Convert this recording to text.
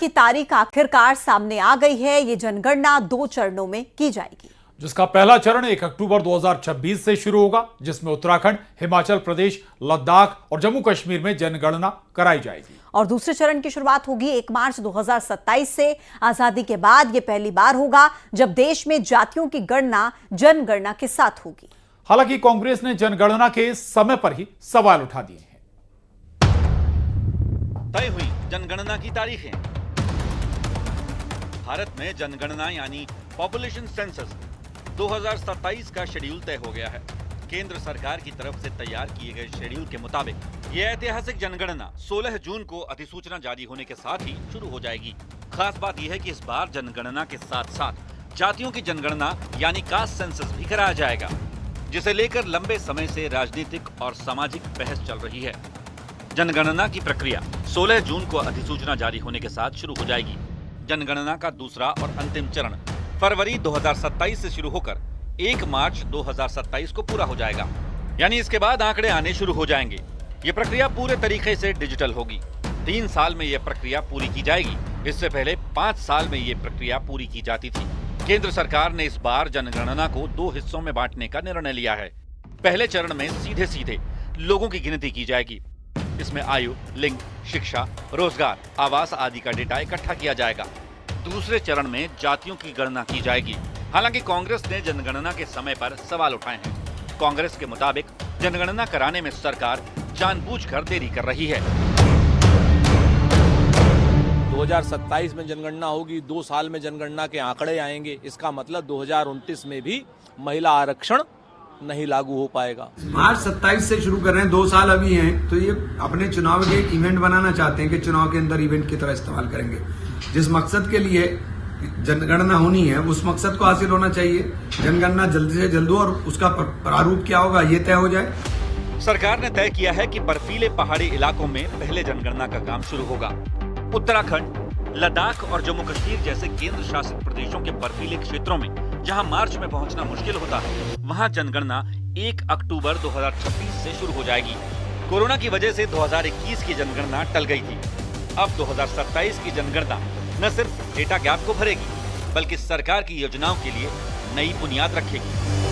की तारीख आखिरकार सामने आ गई है। ये जनगणना 2 चरणों में की जाएगी, जिसका पहला चरण 1 अक्टूबर 2026 से शुरू होगा, जिसमें उत्तराखंड, हिमाचल प्रदेश, लद्दाख और जम्मू कश्मीर में जनगणना कराई जाएगी। और दूसरे चरण की शुरुआत होगी 1 मार्च 2027 से। आजादी के बाद यह पहली बार होगा जब देश में जातियों की गणना जनगणना के साथ होगी। हालांकि कांग्रेस ने जनगणना के समय पर ही सवाल उठा दिए हैं। तय हुई जनगणना की तारीखें। भारत में जनगणना यानी पॉपुलेशन सेंसस 2027 का शेड्यूल तय हो गया है। केंद्र सरकार की तरफ से तैयार किए गए शेड्यूल के मुताबिक यह ऐतिहासिक जनगणना 16 जून को अधिसूचना जारी होने के साथ ही शुरू हो जाएगी। खास बात यह है कि इस बार जनगणना के साथ साथ जातियों की जनगणना यानी कास्ट सेंसस भी कराया जाएगा, जिसे लेकर लंबे समय से राजनीतिक और सामाजिक बहस चल रही है। जनगणना की प्रक्रिया 16 जून को अधिसूचना जारी होने के साथ शुरू हो जाएगी। जनगणना का दूसरा और अंतिम चरण फरवरी 2027 से शुरू होकर 1 मार्च 2027 को पूरा हो जाएगा। यानी इसके बाद आंकड़े आने शुरू हो जाएंगे। ये प्रक्रिया पूरे तरीके से डिजिटल होगी। 3 साल में यह प्रक्रिया पूरी की जाएगी। इससे पहले 5 साल में यह प्रक्रिया पूरी की जाती थी। केंद्र सरकार ने इस बार जनगणना को 2 हिस्सों में बांटने का निर्णय लिया है। पहले चरण में सीधे सीधे लोगों की गिनती की जाएगी। इसमें आयु, लिंग, शिक्षा, रोजगार, आवास आदि का डेटा इकट्ठा किया जाएगा। दूसरे चरण में जातियों की गणना की जाएगी। हालांकि कांग्रेस ने जनगणना के समय पर सवाल उठाए हैं। कांग्रेस के मुताबिक जनगणना कराने में सरकार जानबूझकर देरी कर रही है। 2027 में जनगणना होगी, 2 साल में जनगणना के आंकड़े आएंगे। इसका मतलब 2029 में भी महिला आरक्षण नहीं लागू हो पाएगा। मार्च 27 से शुरू कर रहे हैं, 2 साल अभी हैं, तो ये अपने चुनाव के एक इवेंट बनाना चाहते हैं कि चुनाव के अंदर इवेंट की तरह इस्तेमाल करेंगे। जिस मकसद के लिए जनगणना होनी है उस मकसद को हासिल होना चाहिए। जनगणना जल्दी से जल्द हो और उसका प्रारूप क्या होगा ये तय हो जाए। सरकार ने तय किया है कि बर्फीले पहाड़ी इलाकों में पहले जनगणना का काम शुरू होगा। उत्तराखंड, लद्दाख और जम्मू कश्मीर जैसे केंद्र शासित प्रदेशों के बर्फीले क्षेत्रों में जहां मार्च में पहुंचना मुश्किल होता है, वहां जनगणना 1 अक्टूबर 2026 से शुरू हो जाएगी। कोरोना की वजह से 2021 की जनगणना टल गई थी। अब 2027 की जनगणना न सिर्फ डेटा गैप को भरेगी, बल्कि सरकार की योजनाओं के लिए नई बुनियाद रखेगी।